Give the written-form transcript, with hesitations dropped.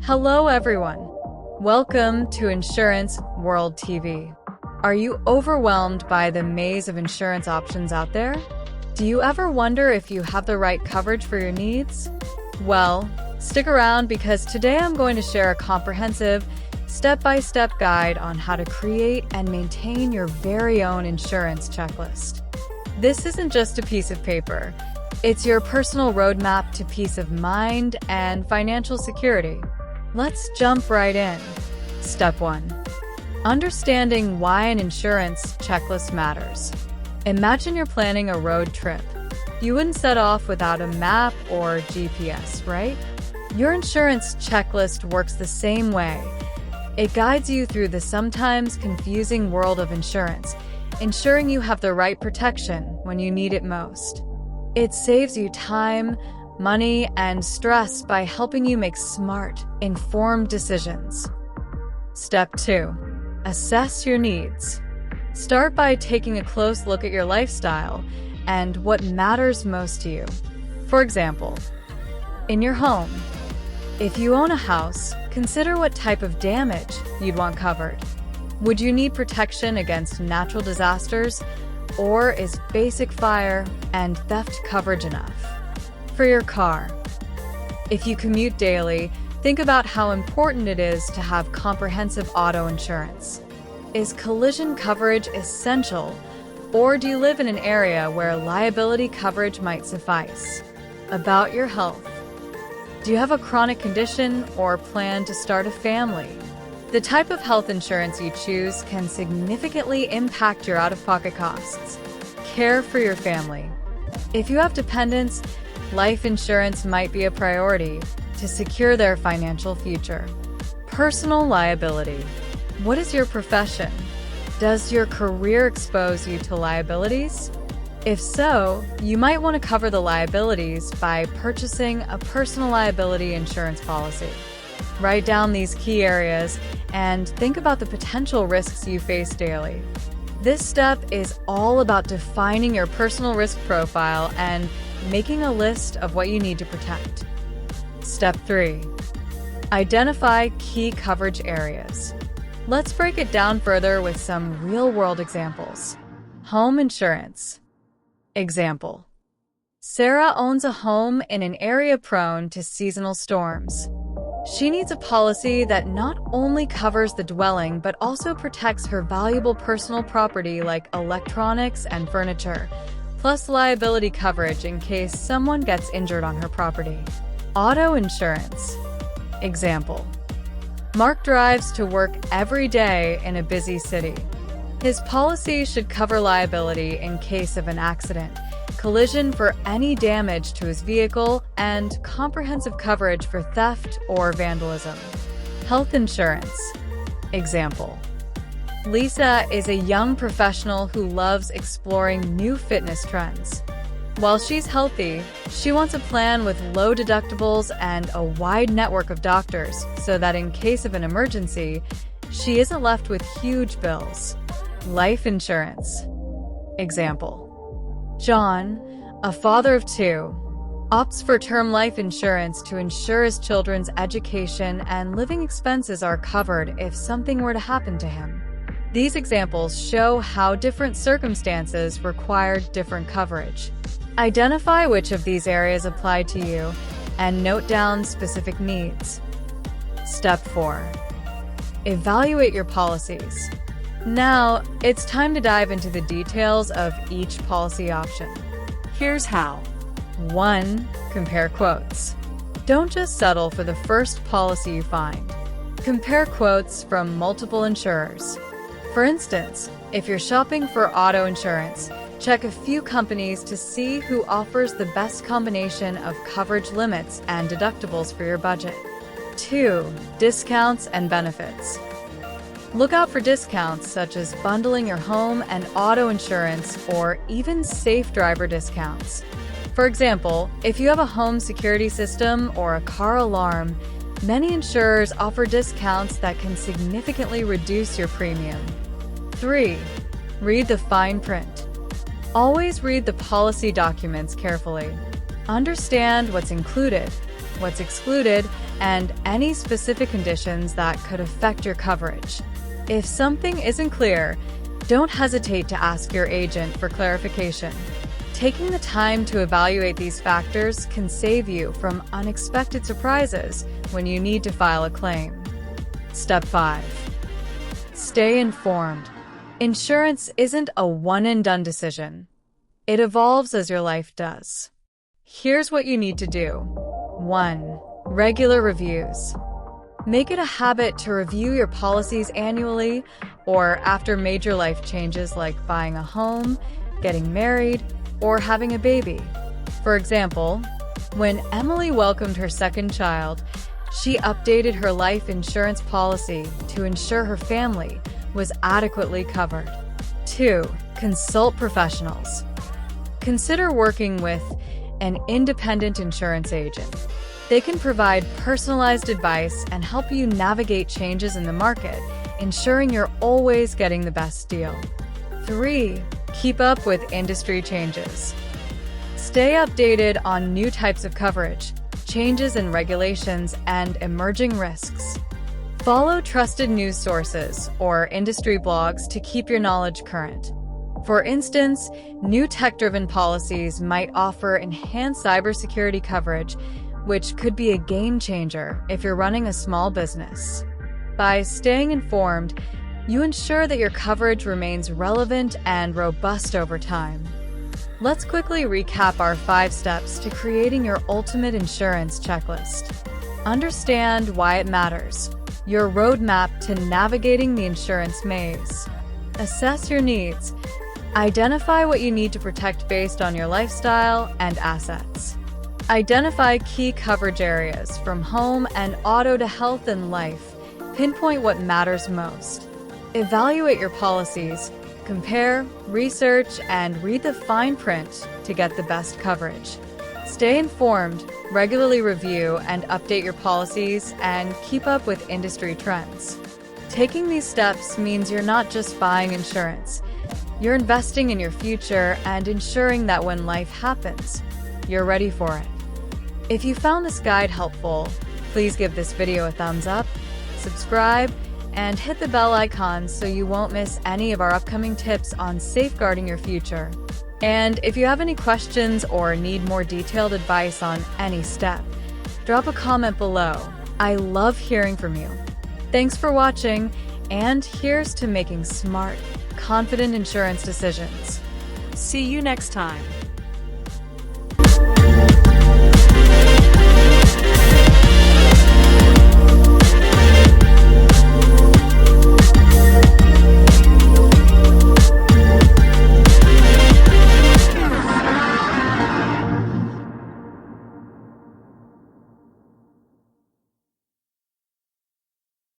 Hello everyone. Welcome to Insurance World TV. Are you overwhelmed by the maze of insurance options out there? Do you ever wonder if you have the right coverage for your needs? Well, stick around because today I'm going to share a comprehensive, step-by-step guide on how to create and maintain your very own insurance checklist. This isn't just a piece of paper. It's your personal roadmap to peace of mind and financial security. Let's jump right in. Step 1. Understanding why an insurance checklist matters. Imagine you're planning a road trip. You wouldn't set off without a map or GPS, right? Your insurance checklist works the same way. It guides you through the sometimes confusing world of insurance, ensuring you have the right protection when you need it most. It saves you time, money, and stress by helping you make smart, informed decisions. Step 2. Assess your needs. Start by taking a close look at your lifestyle and what matters most to you. For example, in your home, if you own a house, consider what type of damage you'd want covered. Would you need protection against natural disasters, or is basic fire and theft coverage enough? For your car, if you commute daily, think about how important it is to have comprehensive auto insurance. Is collision coverage essential, or do you live in an area where liability coverage might suffice? About your health, do you have a chronic condition or plan to start a family? The type of health insurance you choose can significantly impact your out-of-pocket costs. Care for your family. If you have dependents, life insurance might be a priority to secure their financial future. Personal liability. What is your profession? Does your career expose you to liabilities? If so, you might want to cover the liabilities by purchasing a personal liability insurance policy. Write down these key areas and think about the potential risks you face daily. This step is all about defining your personal risk profile and making a list of what you need to protect. Step 3. Identify key coverage areas. Let's break it down further with some real-world examples. Home insurance. Example: Sarah owns a home in an area prone to seasonal storms. She needs a policy that not only covers the dwelling but also protects her valuable personal property like electronics and furniture, plus liability coverage in case someone gets injured on her property. Auto insurance. Example: Mark drives to work every day in a busy city. His policy should cover liability in case of an accident, collision for any damage to his vehicle, and comprehensive coverage for theft or vandalism. Health insurance. Example: Lisa is a young professional who loves exploring new fitness trends. While she's healthy, she wants a plan with low deductibles and a wide network of doctors so that in case of an emergency, she isn't left with huge bills. Life insurance. Example: John, a father of 2, opts for term life insurance to ensure his children's education and living expenses are covered if something were to happen to him. These examples show how different circumstances require different coverage. Identify which of these areas apply to you and note down specific needs. Step 4. Evaluate your policies. Now, it's time to dive into the details of each policy option. Here's how. 1. Compare quotes. Don't just settle for the first policy you find. Compare quotes from multiple insurers. For instance, if you're shopping for auto insurance, check a few companies to see who offers the best combination of coverage limits and deductibles for your budget. 2. Discounts and benefits. Look out for discounts such as bundling your home and auto insurance or even safe driver discounts. For example, if you have a home security system or a car alarm, many insurers offer discounts that can significantly reduce your premium. 3. Read the fine print. Always read the policy documents carefully. Understand what's included, what's excluded, and any specific conditions that could affect your coverage. If something isn't clear, don't hesitate to ask your agent for clarification. Taking the time to evaluate these factors can save you from unexpected surprises when you need to file a claim. Step 5. Stay informed. Insurance isn't a one-and-done decision. It evolves as your life does. Here's what you need to do. 1. Regular reviews. Make it a habit to review your policies annually or after major life changes like buying a home, getting married, or having a baby. For example, when Emily welcomed her second child, she updated her life insurance policy to ensure her family was adequately covered. 2. Consult professionals. Consider working with an independent insurance agent. They can provide personalized advice and help you navigate changes in the market, ensuring you're always getting the best deal. 3. Keep up with industry changes. Stay updated on new types of coverage, changes in regulations, and emerging risks. Follow trusted news sources or industry blogs to keep your knowledge current. For instance, new tech-driven policies might offer enhanced cybersecurity coverage, which could be a game changer if you're running a small business. By staying informed, you ensure that your coverage remains relevant and robust over time. Let's quickly recap our 5 steps to creating your ultimate insurance checklist. Understand why it matters. Your roadmap to navigating the insurance maze. Assess your needs. Identify what you need to protect based on your lifestyle and assets. Identify key coverage areas from home and auto to health and life. Pinpoint what matters most. Evaluate your policies. Compare, research, and read the fine print to get the best coverage. Stay informed, regularly review and update your policies, and keep up with industry trends. Taking these steps means you're not just buying insurance. You're investing in your future and ensuring that when life happens, you're ready for it. If you found this guide helpful, please give this video a thumbs up, subscribe, and hit the bell icon so you won't miss any of our upcoming tips on safeguarding your future. And if you have any questions or need more detailed advice on any step, drop a comment below. I love hearing from you. Thanks for watching, and here's to making smart, confident insurance decisions. See you next time.